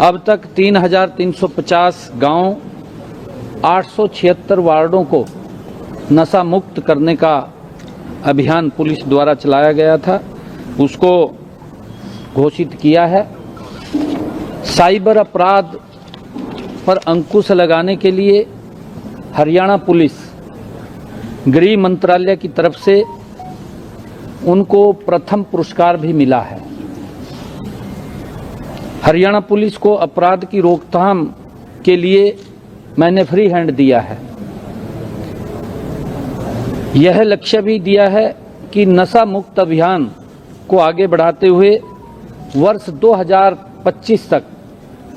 अब तक 3,350 गांव, 876 वार्डों को नशा मुक्त करने का अभियान पुलिस द्वारा चलाया गया था, उसको घोषित किया है। साइबर अपराध पर अंकुश लगाने के लिए हरियाणा पुलिस गृह मंत्रालय की तरफ से उनको प्रथम पुरस्कार भी मिला है। हरियाणा पुलिस को अपराध की रोकथाम के लिए मैंने फ्री हैंड दिया है। यह लक्ष्य भी दिया है कि नशा मुक्त अभियान को आगे बढ़ाते हुए वर्ष 2025 तक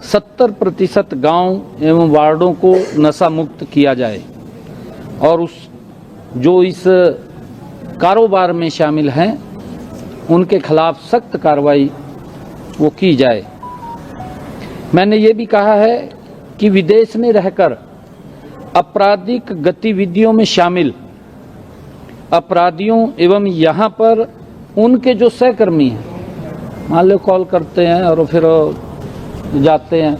70% गांव एवं वार्डों को नशा मुक्त किया जाए और जो इस कारोबार में शामिल हैं उनके खिलाफ सख्त कार्रवाई वो की जाए। मैंने ये भी कहा है कि विदेश में रहकर आपराधिक गतिविधियों में शामिल अपराधियों एवं यहाँ पर उनके जो सहकर्मी हैं, मान लो कॉल करते हैं और फिर जाते हैं,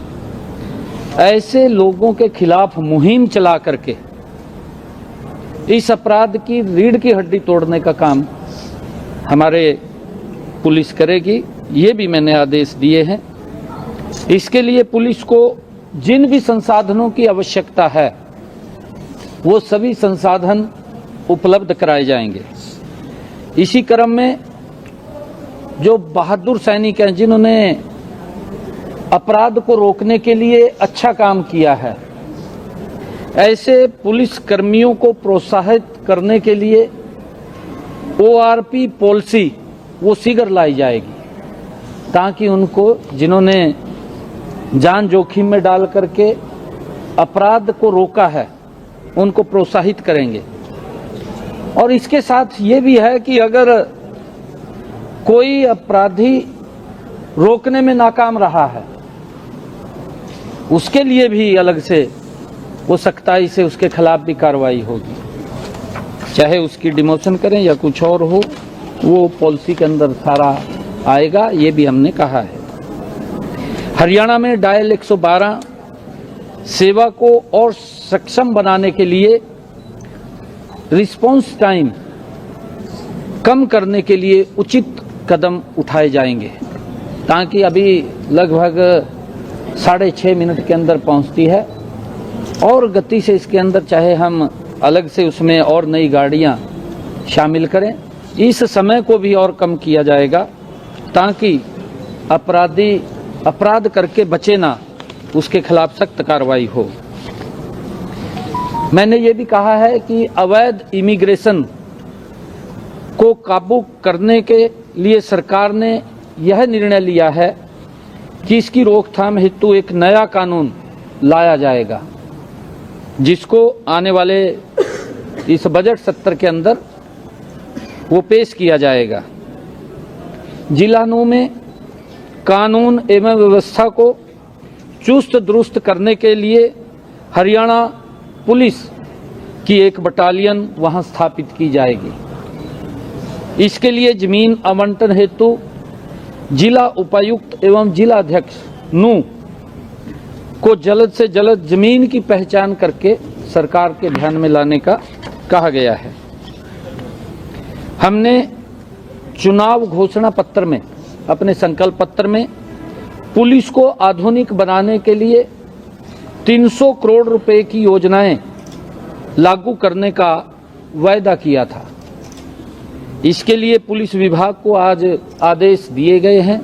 ऐसे लोगों के खिलाफ मुहिम चला करके इस अपराध की रीढ़ की हड्डी तोड़ने का काम हमारे पुलिस करेगी। ये भी मैंने आदेश दिए हैं। इसके लिए पुलिस को जिन भी संसाधनों की आवश्यकता है वो सभी संसाधन उपलब्ध कराए जाएंगे। इसी क्रम में जो बहादुर सैनिक हैं जिन्होंने अपराध को रोकने के लिए अच्छा काम किया है, ऐसे पुलिस कर्मियों को प्रोत्साहित करने के लिए ORP पॉलिसी वो शीघ्र लाई जाएगी, ताकि उनको जिन्होंने जान जोखिम में डाल करके अपराध को रोका है उनको प्रोत्साहित करेंगे। और इसके साथ ये भी है कि अगर कोई अपराधी रोकने में नाकाम रहा है उसके लिए भी अलग से वो सख्ताई से उसके खिलाफ भी कार्रवाई होगी, चाहे उसकी डिमोशन करें या कुछ और हो, वो पॉलिसी के अंदर सारा आएगा। ये भी हमने कहा है। हरियाणा में डायल 112 सेवा को और सक्षम बनाने के लिए रिस्पांस टाइम कम करने के लिए उचित कदम उठाए जाएंगे, ताकि अभी लगभग 6.5 मिनट के अंदर पहुंचती है और गति से इसके अंदर चाहे हम अलग से उसमें और नई गाड़ियां शामिल करें, इस समय को भी और कम किया जाएगा, ताकि अपराधी अपराध करके बचे ना, उसके खिलाफ सख्त कार्रवाई हो। मैंने ये भी कहा है कि अवैध इमिग्रेशन को काबू करने के लिए सरकार ने यह निर्णय लिया है कि इसकी रोकथाम हेतु एक नया कानून लाया जाएगा, जिसको आने वाले इस बजट सत्र के अंदर वो पेश किया जाएगा। जिलों में कानून एवं व्यवस्था को चुस्त दुरुस्त करने के लिए हरियाणा पुलिस की एक बटालियन वहां स्थापित की जाएगी। इसके लिए जमीन आवंटन हेतु जिला उपायुक्त एवं जिला अध्यक्ष नू को जल्द से जल्द जमीन की पहचान करके सरकार के ध्यान में लाने का कहा गया है। हमने चुनाव घोषणा पत्र में, अपने संकल्प पत्र में पुलिस को आधुनिक बनाने के लिए 300 करोड़ रुपए की योजनाएं लागू करने का वायदा किया था। इसके लिए पुलिस विभाग को आज आदेश दिए गए हैं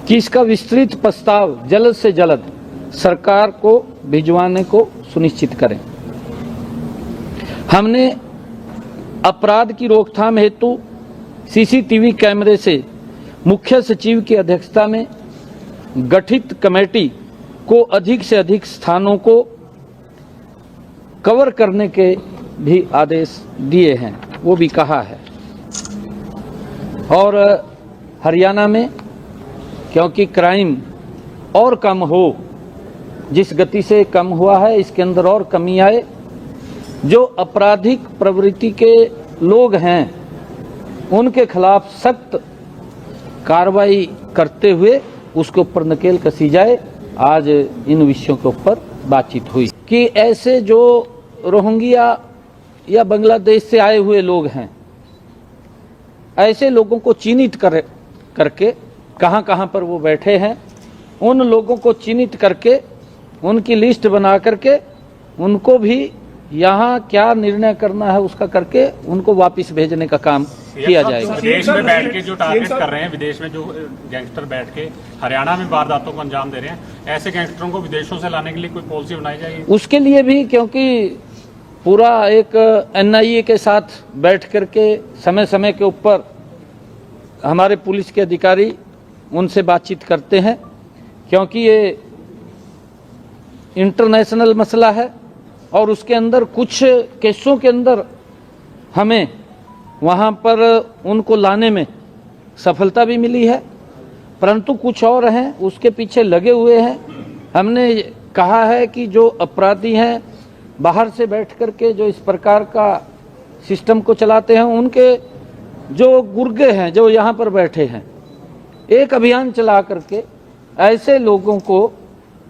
कि इसका विस्तृत प्रस्ताव जल्द से जल्द सरकार को भिजवाने को सुनिश्चित करें। हमने अपराध की रोकथाम हेतु CCTV कैमरे से मुख्य सचिव की अध्यक्षता में गठित कमेटी को अधिक से अधिक स्थानों को कवर करने के भी आदेश दिए हैं, वो भी कहा है। और हरियाणा में क्योंकि क्राइम और कम हो, जिस गति से कम हुआ है इसके अंदर और कमी आए, जो आपराधिक प्रवृत्ति के लोग हैं उनके खिलाफ सख्त कार्रवाई करते हुए उसके ऊपर नकेल कसी जाए आज इन विषयों के ऊपर बातचीत हुई कि ऐसे जो रोहिंग्या या बांग्लादेश से आए हुए लोग हैं, ऐसे लोगों को चिन्हित करके कहां कहां पर वो बैठे हैं, उन लोगों को चिन्हित करके उनकी लिस्ट बना करके उनको भी यहाँ क्या निर्णय करना है उसका करके उनको वापस भेजने का काम किया जाएगा। विदेश में बैठ के जो टारगेट कर रहे हैं, विदेश में जो गैंगस्टर बैठ के हरियाणा में वारदातों को अंजाम दे रहे हैं, ऐसे गैंगस्टरों को विदेशों से लाने के लिए कोई पॉलिसी बनाई जाएगी? उसके लिए भी, क्योंकि पूरा एक एनआईए के साथ बैठ करके समय समय के ऊपर हमारे पुलिस के अधिकारी उनसे बातचीत करते हैं, क्योंकि ये इंटरनेशनल मसला है और उसके अंदर कुछ केसों के अंदर हमें वहाँ पर उनको लाने में सफलता भी मिली है, परंतु कुछ और हैं उसके पीछे लगे हुए हैं। हमने कहा है कि जो अपराधी हैं बाहर से बैठ कर के जो इस प्रकार का सिस्टम को चलाते हैं, उनके जो गुर्गे हैं जो यहाँ पर बैठे हैं, एक अभियान चला करके ऐसे लोगों को,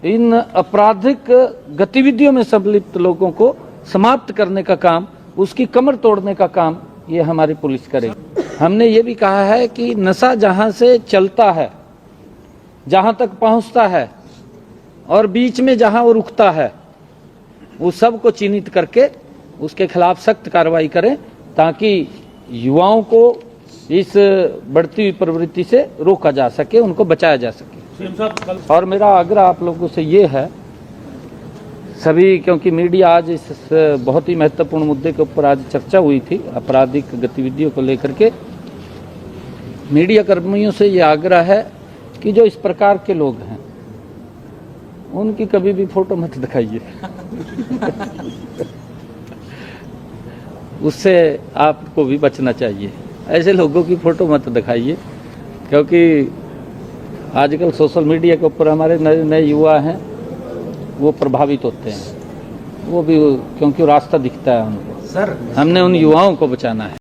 इन आपराधिक गतिविधियों में संलिप्त लोगों को समाप्त करने का काम, उसकी कमर तोड़ने का काम ये हमारी पुलिस करेगी। हमने ये भी कहा है कि नशा जहां से चलता है, जहां तक पहुंचता है और बीच में जहां वो रुकता है, वो सब को चिन्हित करके उसके खिलाफ सख्त कार्रवाई करें, ताकि युवाओं को इस बढ़ती हुई प्रवृत्ति से रोका जा सके, उनको बचाया जा सके। और मेरा आग्रह आप लोगों से ये है सभी, क्योंकि मीडिया आज इस बहुत ही महत्वपूर्ण मुद्दे के ऊपर आज चर्चा हुई थी, आपराधिक गतिविधियों को लेकर के, मीडिया कर्मियों से ये आग्रह है कि जो इस प्रकार के लोग हैं उनकी कभी भी फोटो मत दिखाइए। उससे आपको भी बचना चाहिए, ऐसे लोगों की फोटो मत दिखाइए, क्योंकि आजकल सोशल मीडिया के ऊपर हमारे नए नए युवा हैं वो प्रभावित होते हैं, वो भी क्योंकि रास्ता दिखता है उनको। सर, हमने उन युवाओं को बचाना है।